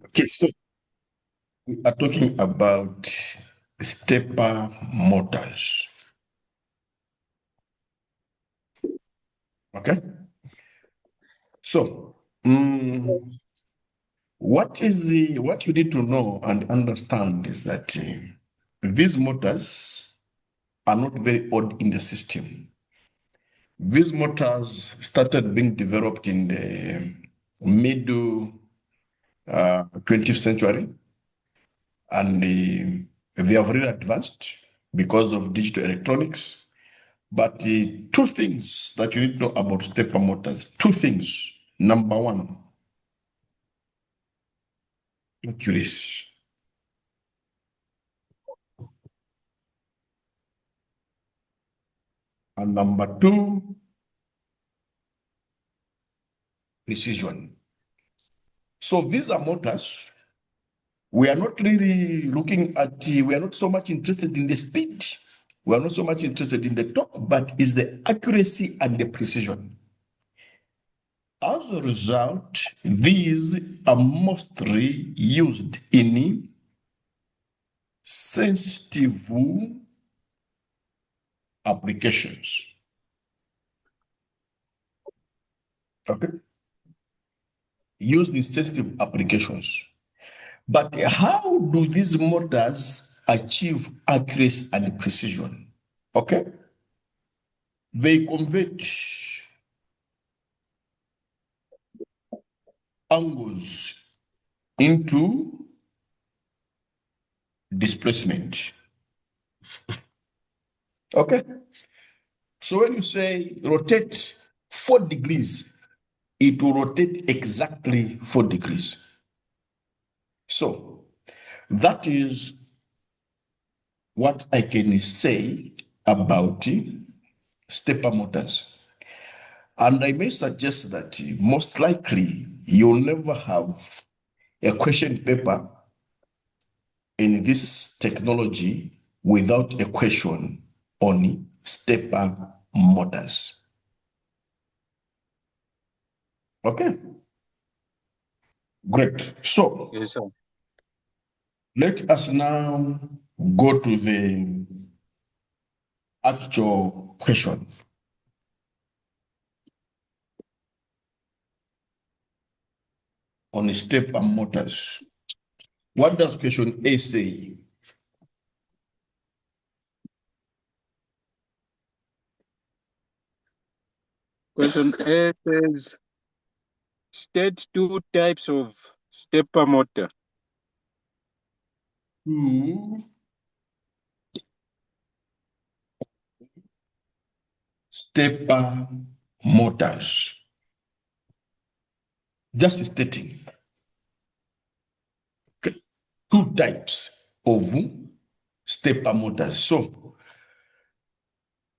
Okay, so we are talking about stepper motors. Okay, so what you need to know and understand is that these motors are not very old in the system. These motors started being developed in the middle 20th century, and they have really advanced because of digital electronics. But two things that you need to know about stepper motors, two things. Number one, accuracy. And number two, precision. So these are motors. We are not really looking at, we are not so much interested in the speed. We are not so much interested in the torque, but is the accuracy and the precision. As a result, these are mostly used in sensitive applications. Okay. Used in sensitive applications. But how do these motors achieve accuracy and precision? Okay. They convert angles into displacement. Okay. So when you say rotate 4 degrees, it will rotate exactly 4 degrees. So that is what I can say about stepper motors. And I may suggest that most likely you'll never have a question paper in this technology without a question on stepper motors. Okay, great. So Yes, sir. let us now go to the actual question. On stepper motors. What does question A say? Question A says state two types of stepper motor. Two stepper motors. Just stating. Okay. Two types of stepper motors. So,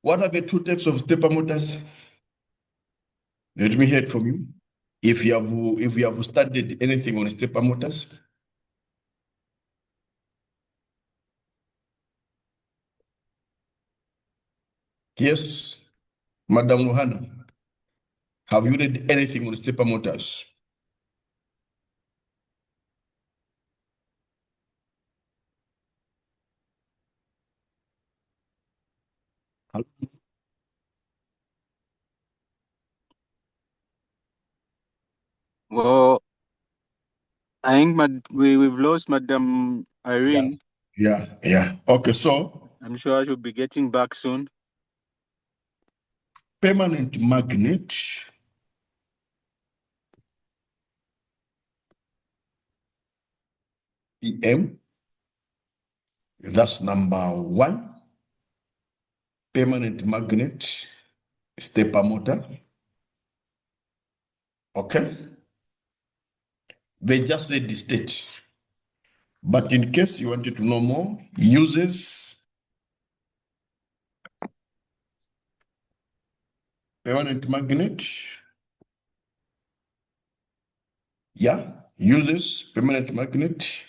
what are the two types of stepper motors? Let me hear it from you. If you have studied anything on stepper motors, yes, Madam Luhana, have you read anything on stepper motors? Well, I think we've lost Madam Yeah, Irene. yeah. Okay, so I'm sure she'll be getting back soon. permanent magnet PM, that's number one. Permanent magnet stepper motor. Okay, they just said the state. But in case you wanted to know more, uses permanent magnet. Yeah, uses permanent magnet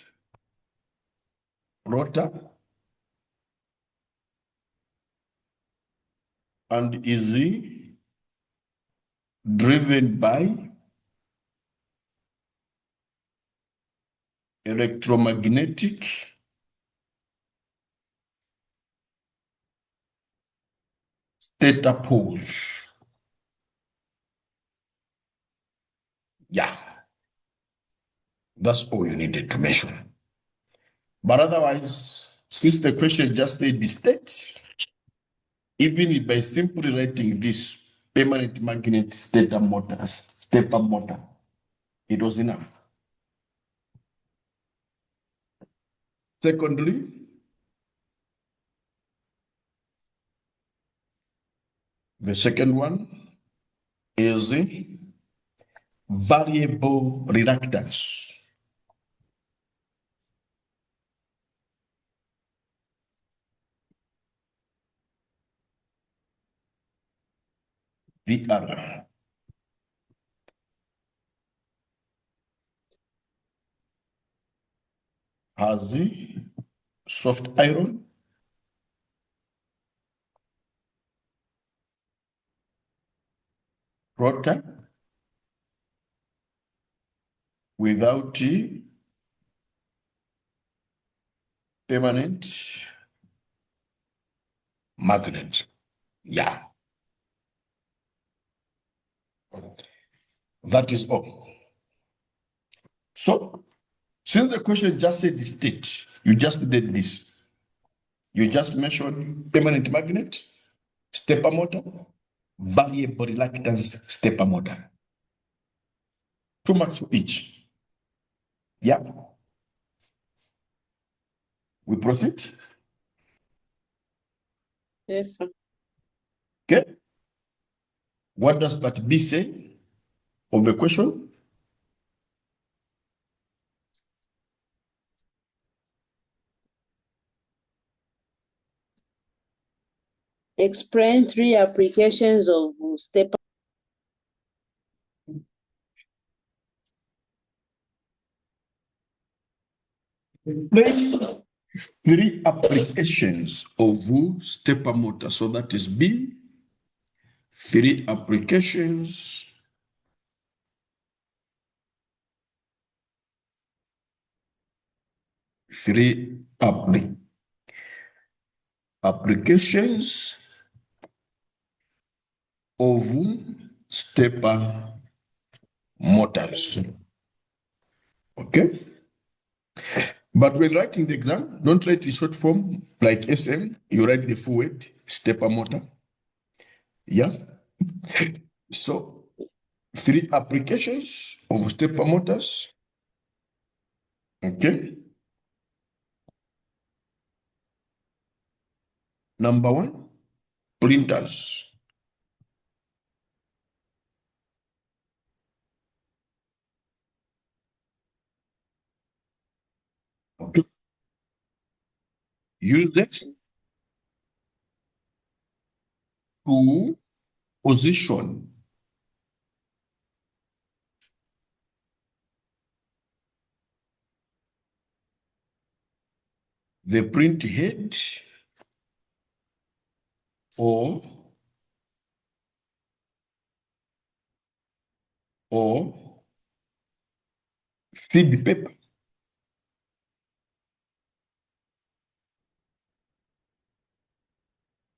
rotor and is driven by electromagnetic stator poles. Yeah, that's all you needed to mention. But otherwise, since the question just said the state, even by simply writing this permanent magnet stator motor, it was enough. Secondly, the second one is the variable reluctance. VR has the soft iron, rotor without the permanent magnet. Yeah, that is all. So, since the question just said the state, you just did this. You just mentioned permanent magnet, stepper motor, variable reluctance stepper motor. 2 marks for each. Yeah. We proceed. Yes, sir. Okay. What does part B say of the question? Explain 3 applications of step. Explain 3 applications of stepper motor. So that is B. 3 applications three applications of stepper motors. Okay? But when writing the exam, don't write in short form like SM. You write the full word, stepper motor. Yeah? So, 3 applications of stepper motors. Okay? Number 1, printers. Okay? Use that to position the print head or or feed paper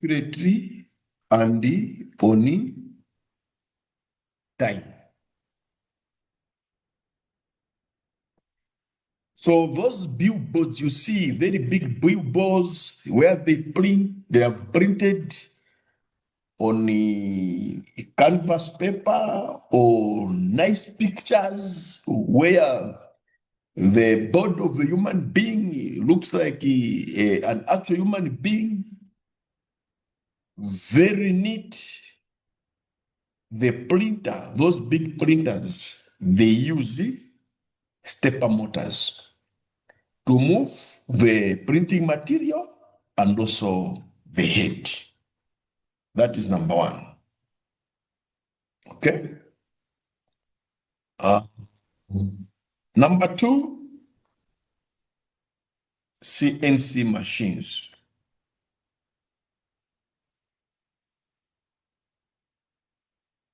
accurately and on time. So those billboards you see, very big billboards where they have printed on a canvas paper or nice pictures where the body of a human being looks like an actual human being, very neat. The printer, those big printers, they use stepper motors to move the printing material and also the head. That is number 1. Okay. Uh, Number 2, CNC machines.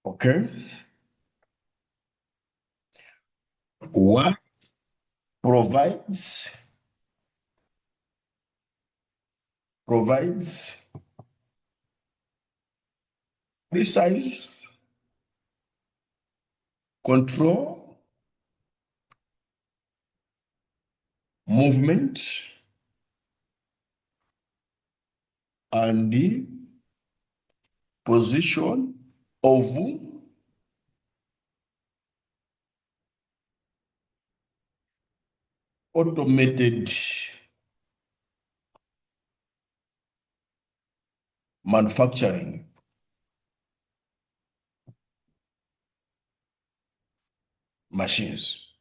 Okay. What provides precise control, movement, and the position of automated manufacturing machines.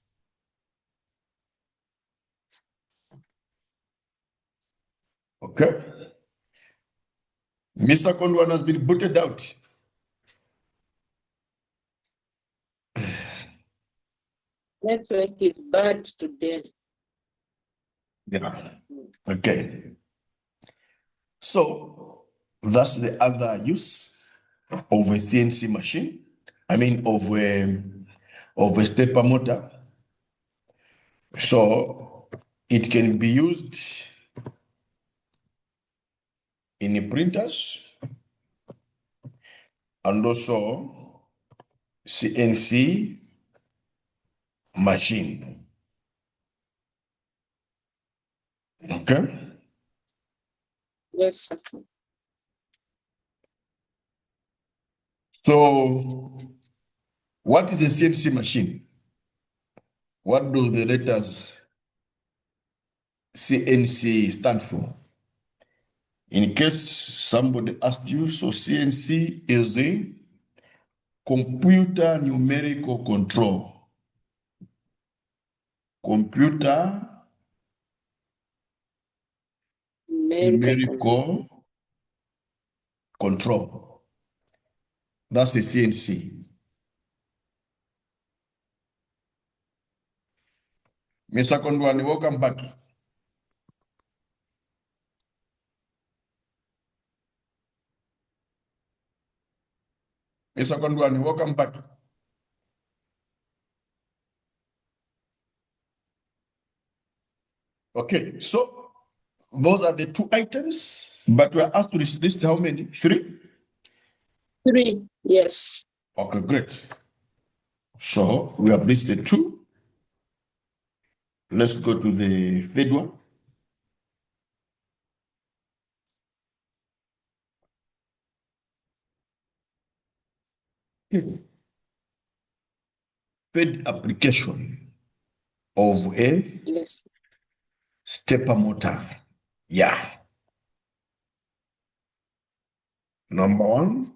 Okay. Mr. Conwan has been booted out. Network is bad today. Yeah. Okay. So that's the other use of a CNC machine. I mean, of a stepper motor. So it can be used in printers and also CNC machine. Okay. Yes, sir. So what is a CNC machine? What do the letters CNC stand for? In case somebody asked you, so CNC is a computer numerical control. Computer numerical control. That's a CNC. Mr. Kondwani, welcome back. Mr. Kondwani, welcome back. Okay, so those are the two items, but we're asked to list how many? 3? 3, yes. Okay, great. So we have listed 2. Let's go to the third one. Third application of a Yes. stepper motor. Yeah. Number 1,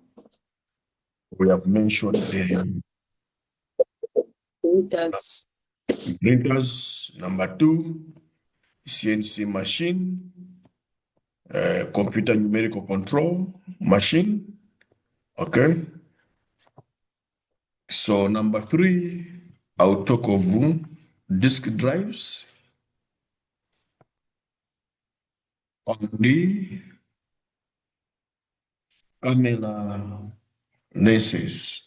we have mentioned the Printers. printers. Number 2, CNC machine, computer numerical control machine. Okay. So number 3, I'll talk of disk drives on the camera lenses.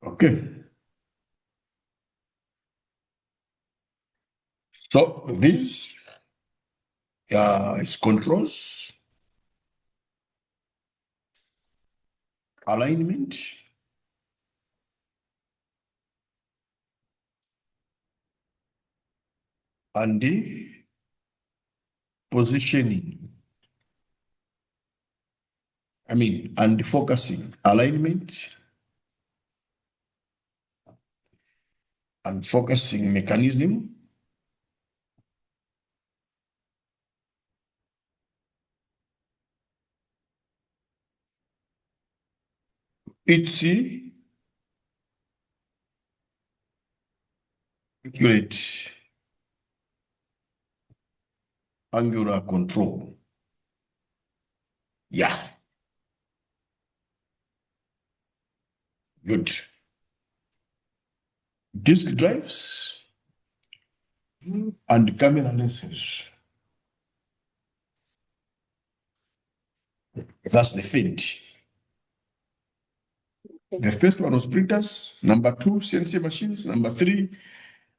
Okay. So this is controls, alignment, and the positioning. And the focusing, alignment and focusing mechanism. It's accurate angular control. Yeah. Good. Disk drives and camera lenses. That's the feed. The first one was printers. Number two, CNC machines. Number three,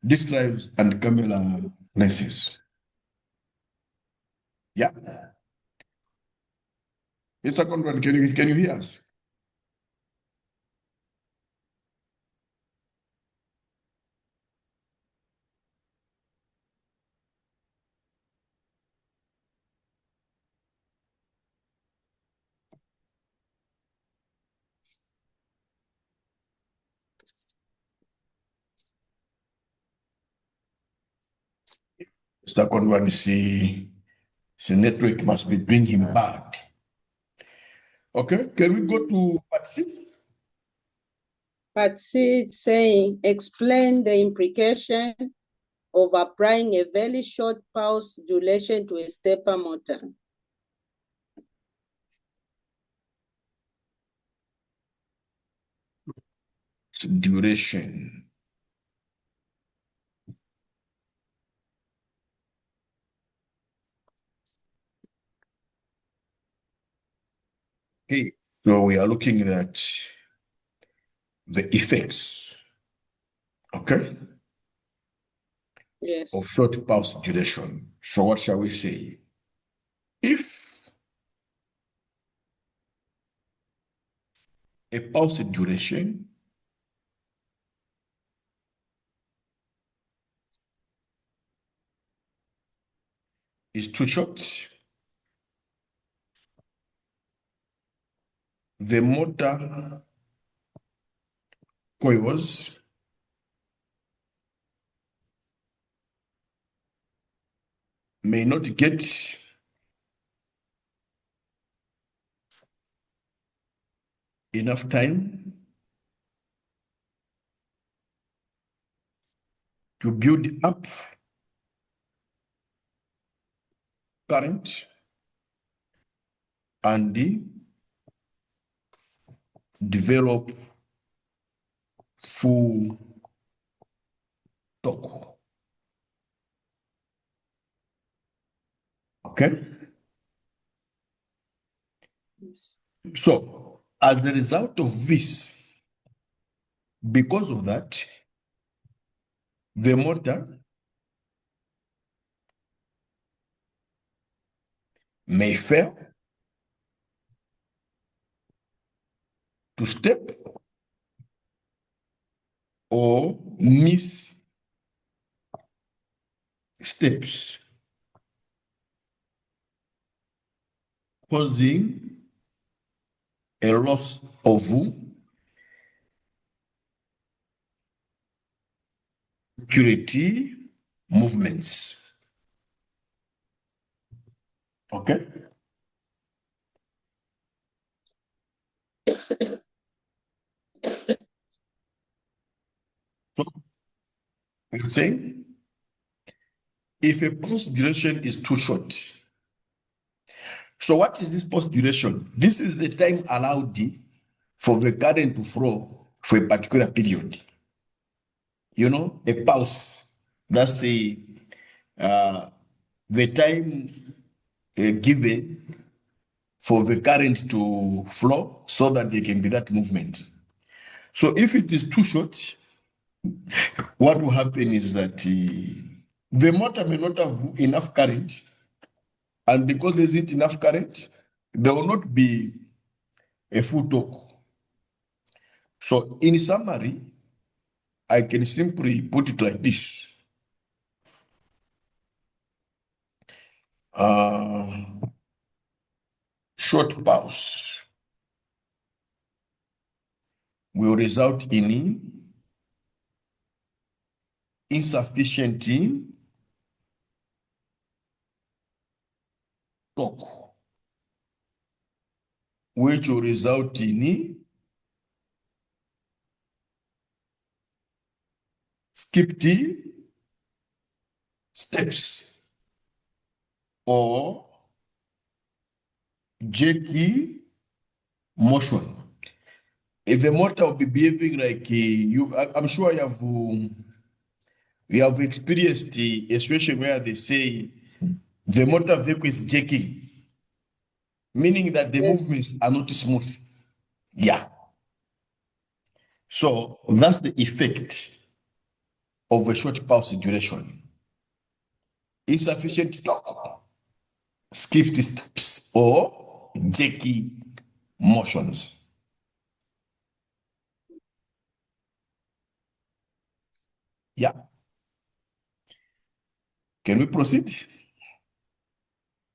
disk drives and camera lenses. Yeah. The second one, can you hear us? The second one is the network must be doing him bad. Okay, can we go to part C? Part C, it's saying, explain the implication of applying a very short pulse duration to a stepper motor. Duration. Okay, so we are looking at the effects, okay, Yes. of short pulse duration. So what shall we say? If a pulse duration is too short, the motor coils may not get enough time to build up current and develop full torque. Okay? Yes. So, as a result of this, because of that, the motor may fail to step or miss steps, causing a loss of accuracy movements. Okay? So, I'm saying if a pulse duration is too short, so what is this pulse duration? This is the time allowed for the current to flow for a particular period. You know, a pulse, that's the time given for the current to flow so that there can be that movement. So if it is too short, what will happen is that the motor may not have enough current, and because there isn't enough current, there will not be a full torque. So in summary, I can simply put it like this. Short pulse will result in insufficient torque, which will result in skipped steps or jerky motion. If the motor will be behaving like I'm sure you have experienced a situation where they say the motor vehicle is jerking, meaning that the Yes. movements are not smooth. Yeah. So that's the effect of a short pulse duration. Insufficient torque, skipped steps, or jerky motions. Yeah. Can we proceed?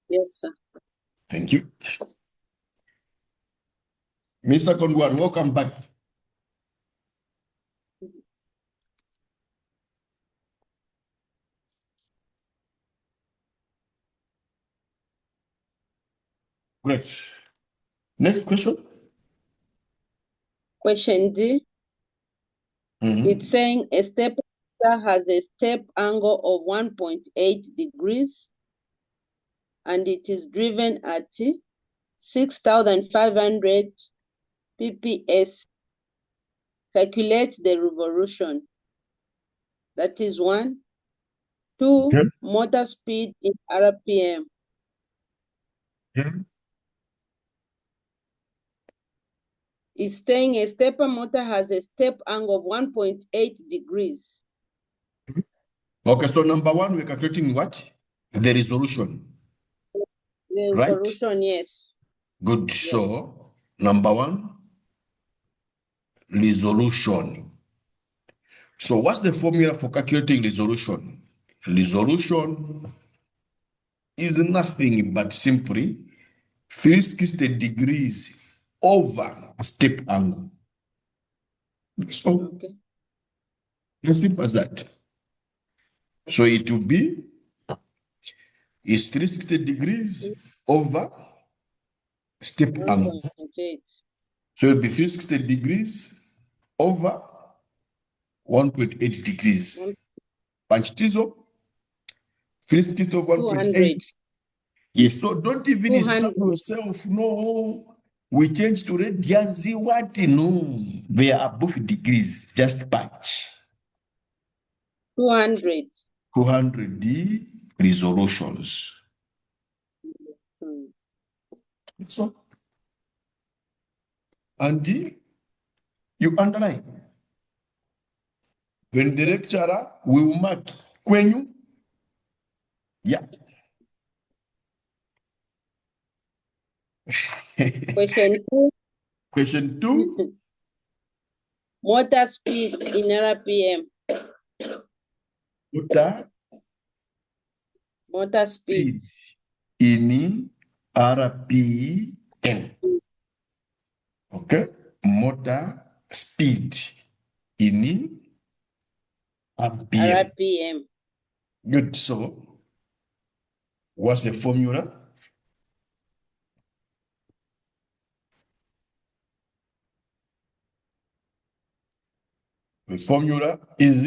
Yes, sir. Thank you. Mr. Kongwan, welcome back. Great. Next question. Question D. It's saying a step has a step angle of 1.8 degrees and it is driven at 6,500 pps. Calculate the revolution. That is 1. 2. Okay. Motor speed in RPM. It's saying a stepper motor has a step angle of 1.8 degrees. Okay, so number one, we're calculating what? The resolution. The Right? resolution, yes. Good. Yes. So, number one, resolution. So, what's the formula for calculating resolution? Resolution is nothing but simply 360 degrees over step angle. So, Okay. as simple as that. So, it will be is 360 degrees over step angle. 1.8. So, it will be 360 degrees over 1.8 degrees. Punch tizo, 360 over 200. 1.8. Yes, so don't even 200. struggle yourself. No, we change to radians. What? No, they are above degrees. Just punch. 200. 200 resolutions. So, and you underline. When the lecturer will mark, when you, yeah. Question 2. Question 2. Motor speed in RPM. Motor speed. In RPM. Okay? Motor speed in RPM. RPM. Good. So, what's the formula? The formula is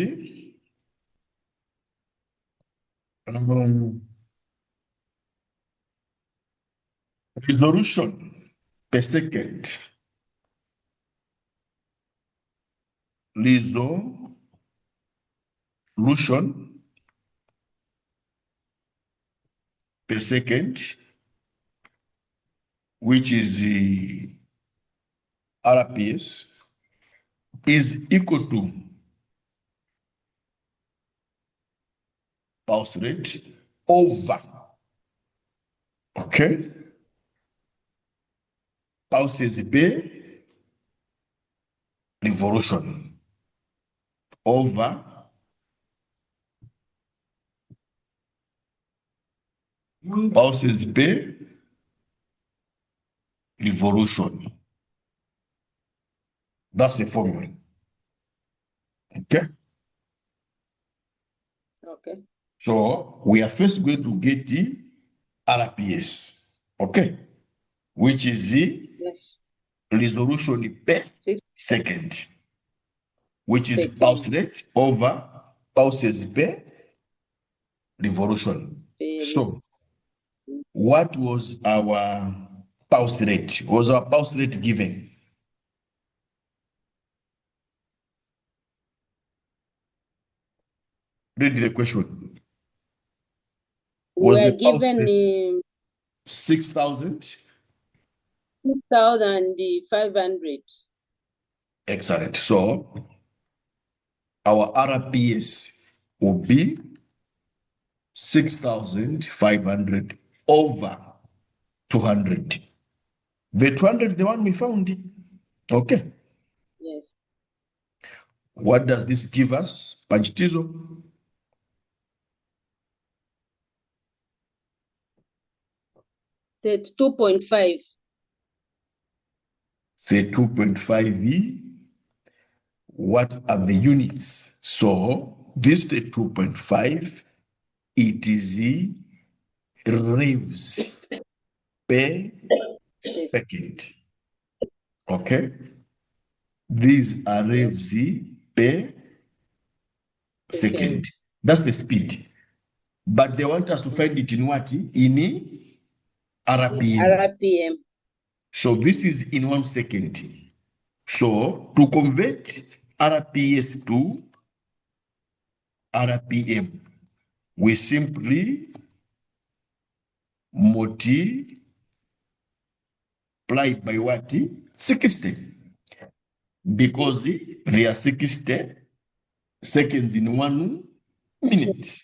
resolution per second. Resolution per second, which is the RPS, is equal to pulse rate over, okay, pulses per revolution over pulses per revolution. That's the formula. Okay. Okay. So we are first going to get the RPS, okay, which is the resolution per second, which is pulse rate over pulses per revolution. So what was our pulse rate? Was our pulse rate given? Read the question. Was We are the pulse given rate 6,000? 2,500. Excellent. So our RPS will be 6,500 over 200. The 200, the one we found. Okay. Yes. What does this give us? Panchitizo. 32.5. 32.5V. What are the units? So this 32.5, it is the revs per second. Okay. These are revs per second. That's the speed. But they want us to find it in what? In RPM. RPM. So this is in 1 second. So to convert RPS to RPM, we simply multiply by what? 60. Because there are 60 seconds in 1 minute.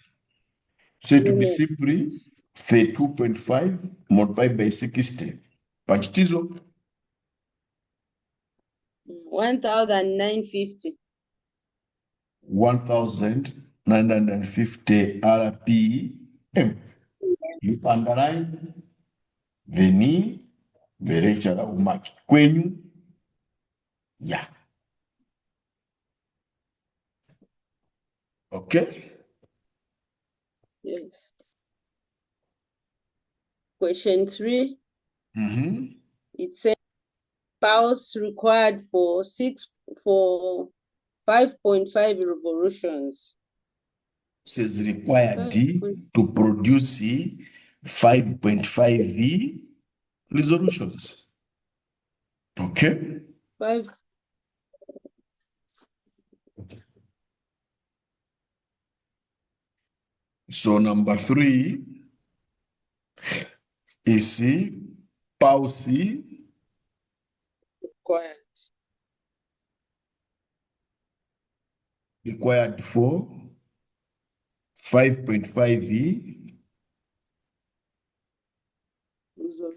So it will be simply 32.5 multiplied by 60. Panchitizo. 1,950. 1,950 RPM. You underline the lecturer umaki kwenyu. Yeah. Okay. Yes. Question 3. It says pulse required for 5.5 revolutions. Says required to produce 5.5V resolutions. Okay. 5. So number 3 is pulse required for 5.5V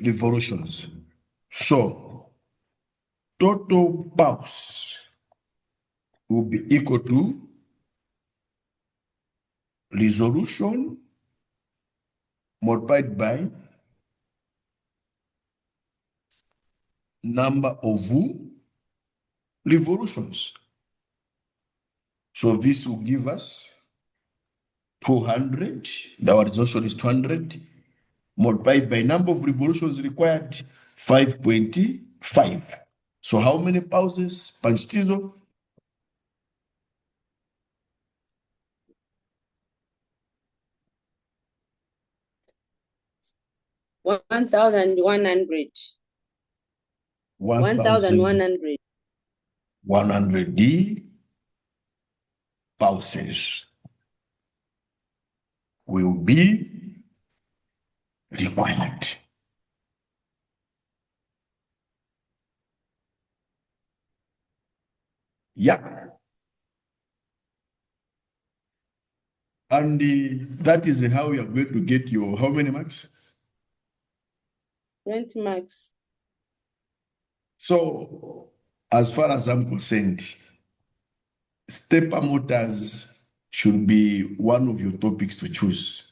revolutions. So total pulse will be equal to resolution multiplied by number of revolutions. So this will give us 200. Our resolution is 200 multiplied by number of revolutions required 5.5. So how many pulses? Panchitizo? 1,100. 1,100. 100 pulses will be required. Yeah. And that is how you are going to get your how many marks? 20 marks. So, as far as I'm concerned, stepper motors should be one of your topics to choose.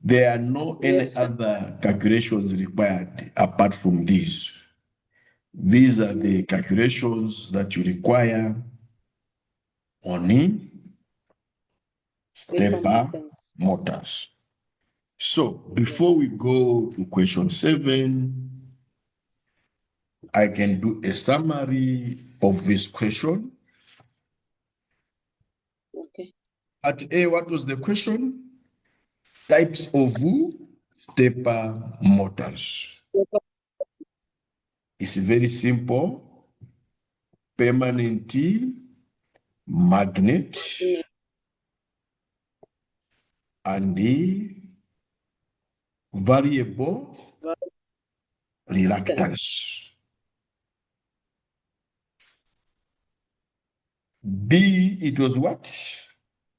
There are no any other calculations required apart from these. These are the calculations that you require on stepper motors. So before we go to question 7, I can do a summary of this question. Okay. At A, what was the question? Types of stepper motors. It's very simple. Permanent magnet and the variable reluctance. B, it was what?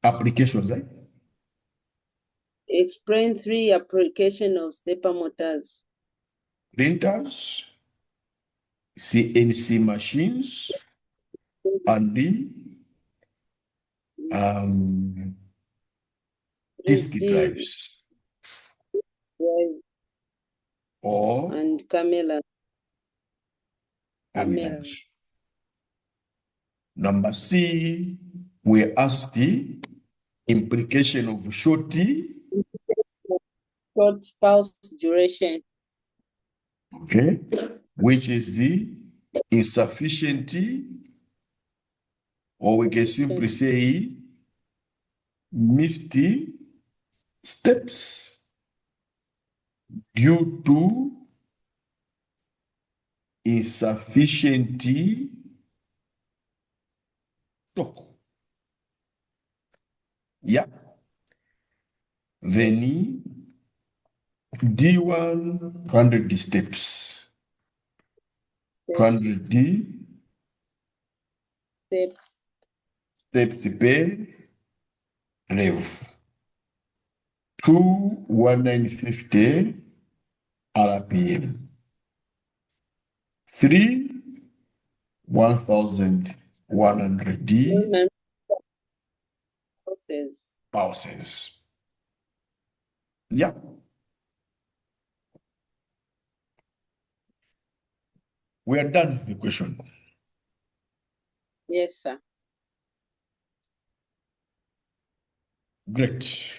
Applications, right? Explain 3 application of stepper motors. Printers, CNC machines, and the disk drives Drive or and cameras. cameras. Number C, we asked the implication of short Pulse duration. okay, which is the insufficient, or we can simply say missed steps due to insufficient torque. Yeah. Then D1 200 steps. 200 steps per rev. 2 1950 RPM. 3 1100 pulses. Yeah. We are done with the question. Yes, sir. Great.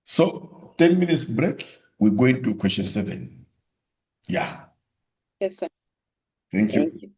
So 10 minutes break. We're going to question 7. Yeah. Yes, sir. Thank you. Thank you.